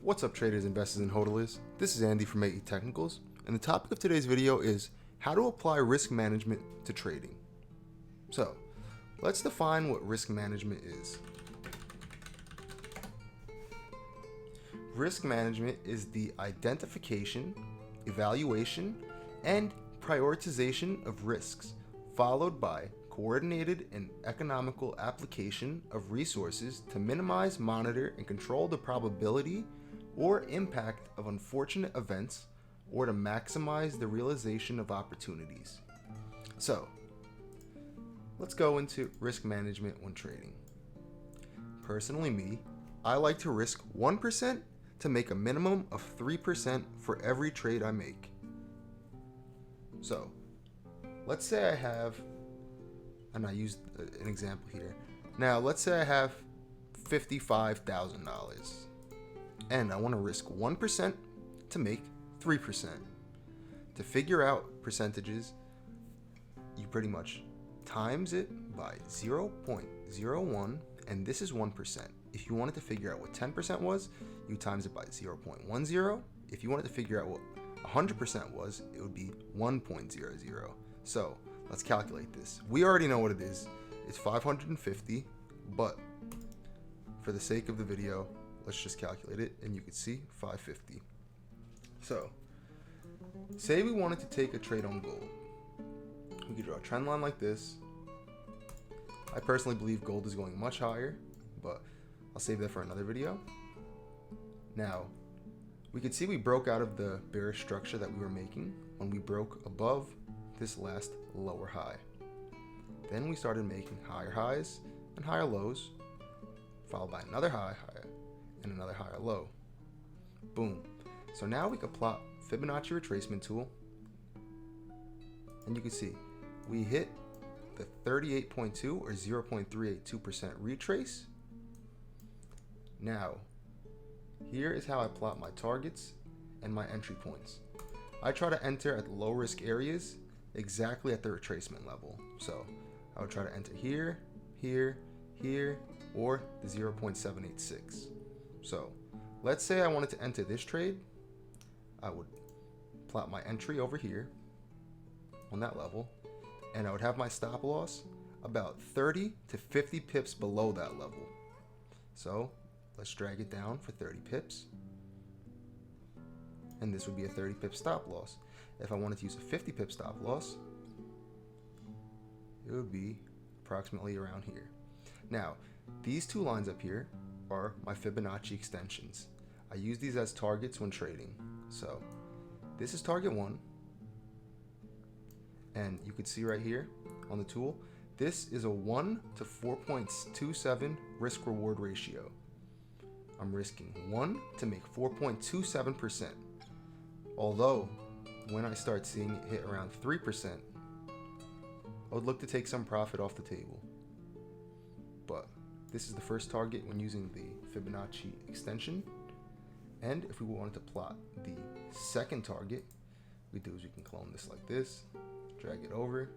What's up, traders, investors, and hodlers? This is Andy from AE Technicals, and the topic of today's video is how to apply risk management to trading. So, let's define what risk management is. Risk management is the identification, evaluation, and prioritization of risks, followed by coordinated and economical application of resources to minimize, monitor, and control the probability or impact of unfortunate events, or to maximize the realization of opportunities. So, let's go into risk management when trading. Personally, I like to risk 1% to make a minimum of 3% for every trade I make. So, let's say I have, and I used an example here. Now, let's say I have $55,000. And I want to risk 1% to make 3%. To figure out percentages, you pretty much times it by 0.01, and this is 1%. If you wanted to figure out what 10% was, you times it by 0.10. If you wanted to figure out what 100% was, it would be 1.00. So let's calculate this. We already know what it is. It's 550, but for the sake of the video, let's just calculate it, and you can see 550. So, say we wanted to take a trade on gold. We could draw a trend line like this. I personally believe gold is going much higher, but I'll save that for another video. Now, we could see we broke out of the bearish structure that we were making when we broke above this last lower high. Then we started making higher highs and higher lows, followed by another higher, and another higher low. Boom. So now we can plot Fibonacci retracement tool, and you can see we hit the 38.2 or 0.382% retrace. Now, here is how I plot my targets and my entry points. I try to enter at low risk areas exactly at the retracement level. So I would try to enter here, here, here, or the 0.786. So let's say I wanted to enter this trade. I would plot my entry over here on that level, and I would have my stop loss about 30 to 50 pips below that level. So let's drag it down for 30 pips, and this would be a 30 pip stop loss. If I wanted to use a 50 pip stop loss, it would be approximately around here. Now, these two lines up here are my Fibonacci extensions. I use these as targets when trading. So this is target 1, and you can see right here on the tool, this is a 1 to 4.27 risk reward ratio. I'm risking 1 to make 4.27%. Although when I start seeing it hit around 3%, I would look to take some profit off the table. But this is the first target when using the Fibonacci extension. And if we wanted to plot the second target, we do is we can clone this like this, drag it over,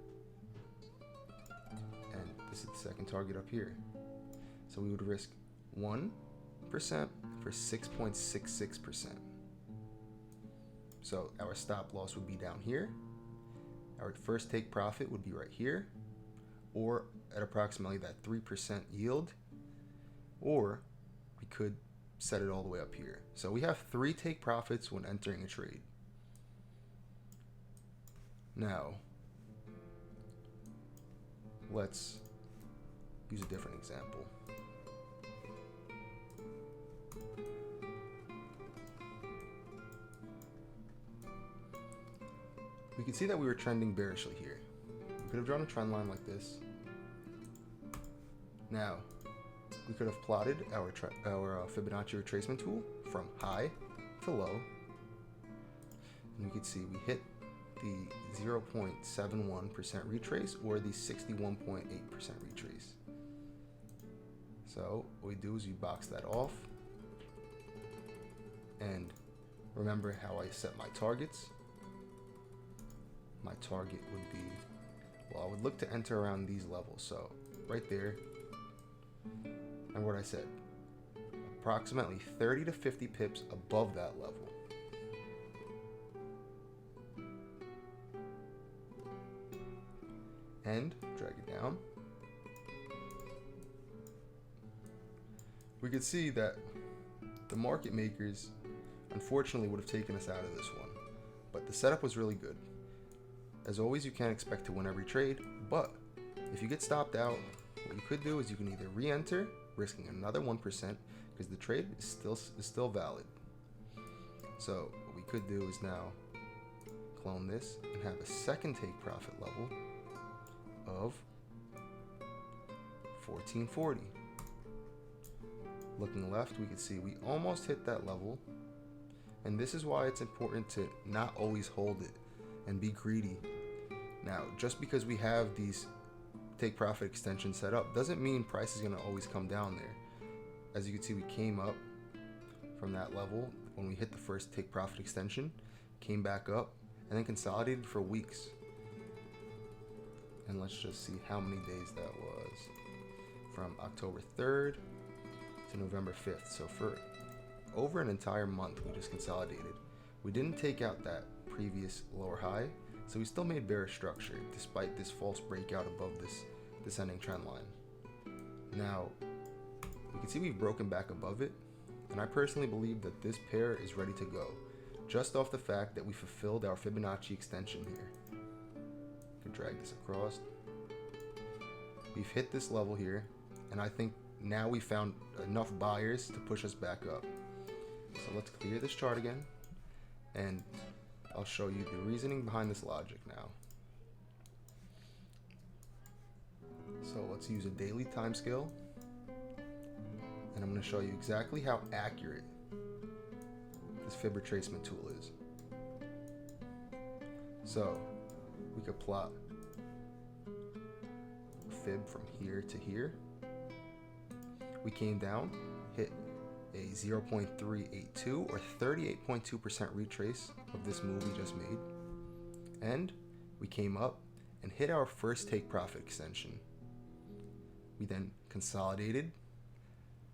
and this is the second target up here. So we would risk 1% for 6.66%. So our stop loss would be down here. Our first take profit would be right here, or at approximately that 3% yield, or we could set it all the way up here. So we have 3 take profits when entering a trade. Now, let's use a different example. We can see that we were trending bearishly here. We could have drawn a trend line like this. Now, we could have plotted our Fibonacci retracement tool from high to low, and we could see we hit the 0.71% retrace or the 61.8% retrace. So what we do is we box that off, and remember how I set my targets. My target would be, well, I would look to enter around these levels. So right there, and what I said, approximately 30 to 50 pips above that level. And drag it down. We could see that the market makers unfortunately would have taken us out of this one, but the setup was really good. As always, you can't expect to win every trade, but if you get stopped out, what you could do is you can either re-enter, risking another 1%, because the trade is still valid. So what we could do is now clone this and have a second take profit level of 1440. Looking left, we can see we almost hit that level, and this is why it's important to not always hold it and be greedy. Now, just because we have these take profit extensions set up doesn't mean price is going to always come down there. As you can see, we came up from that level when we hit the first take profit extension, came back up, and then consolidated for weeks. And let's just see how many days that was. From October 3rd to November 5th. So for over an entire month, we just consolidated. We didn't take out that previous lower high, so we still made bearish structure despite this false breakout above this descending trend line. Now, you can see we've broken back above it, and I personally believe that this pair is ready to go, just off the fact that we fulfilled our Fibonacci extension here. You can drag this across. We've hit this level here, and I think now we found enough buyers to push us back up. So let's clear this chart again, and I'll show you the reasoning behind this logic now. So let's use a daily time scale, and I'm going to show you exactly how accurate this fib retracement tool is. So we could plot a fib from here to here. We came down, hit a 0.382 or 38.2% retrace of this move we just made, and we came up and hit our first take profit extension. We then consolidated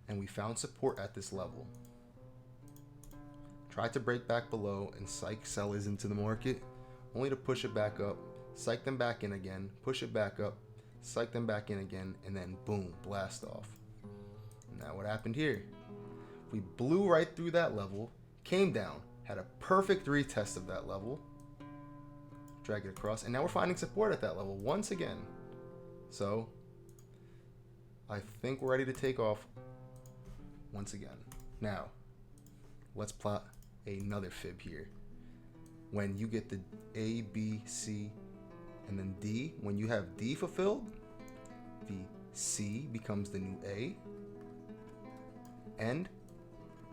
and we found support at this level. Tried to break back below and psych sellers into the market, only to push it back up, psych them back in again, push it back up, psych them back in again, and then boom, blast off. Now what happened here? We blew right through that level, came down, had a perfect retest of that level, drag it across, and now we're finding support at that level once again. So I think we're ready to take off once again. Now let's plot another fib here. When you get the A, B, C, and then D, when you have D fulfilled, the C becomes the new A, and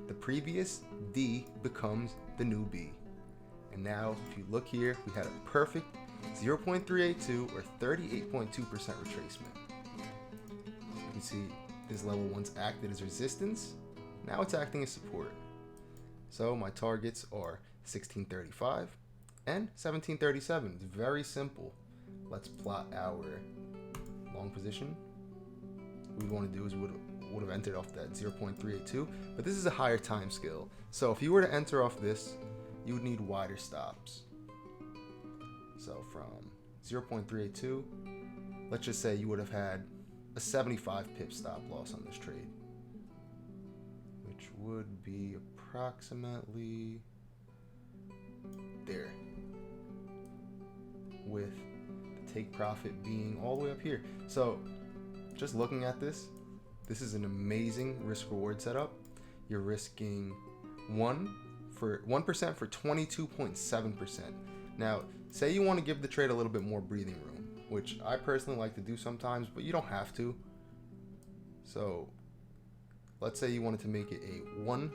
the previous D becomes the new B. And now if you look here, we had a perfect 0.382 or 38.2% retracement. You can see this level once acted as resistance, now it's acting as support. So my targets are 1635 and 1737. It's very simple. Let's plot our long position. What we want to do is we would have entered off that 0.382, but this is a higher time scale. So if you were to enter off this, you would need wider stops. So from 0.382, let's just say you would have had a 75 pip stop loss on this trade, which would be approximately there, with the take profit being all the way up here. So just looking at this is an amazing risk reward setup. You're risking 1% for 22.7%. Now, say you want to give the trade a little bit more breathing room, which I personally like to do sometimes, but you don't have to. So let's say you wanted to make it a 1%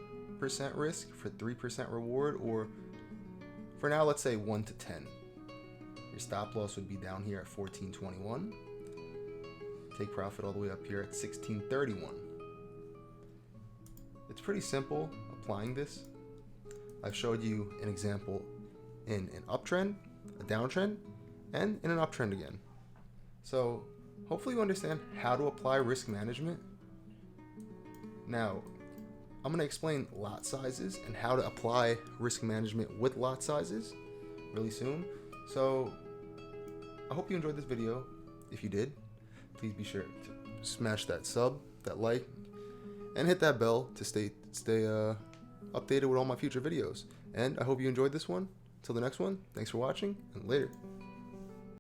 risk for 3% reward, or for now, let's say 1 to 10. Your stop loss would be down here at 1421. Take profit all the way up here at 1631. It's pretty simple applying this. I've showed you an example in an uptrend, a downtrend, and in an uptrend again. So hopefully you understand how to apply risk management. Now, I'm going to explain lot sizes and how to apply risk management with lot sizes really soon. So I hope you enjoyed this video. If you did, please be sure to smash that sub, that like, and hit that bell to stay updated with all my future videos. And I hope you enjoyed this one. Till the next one, thanks for watching, and later.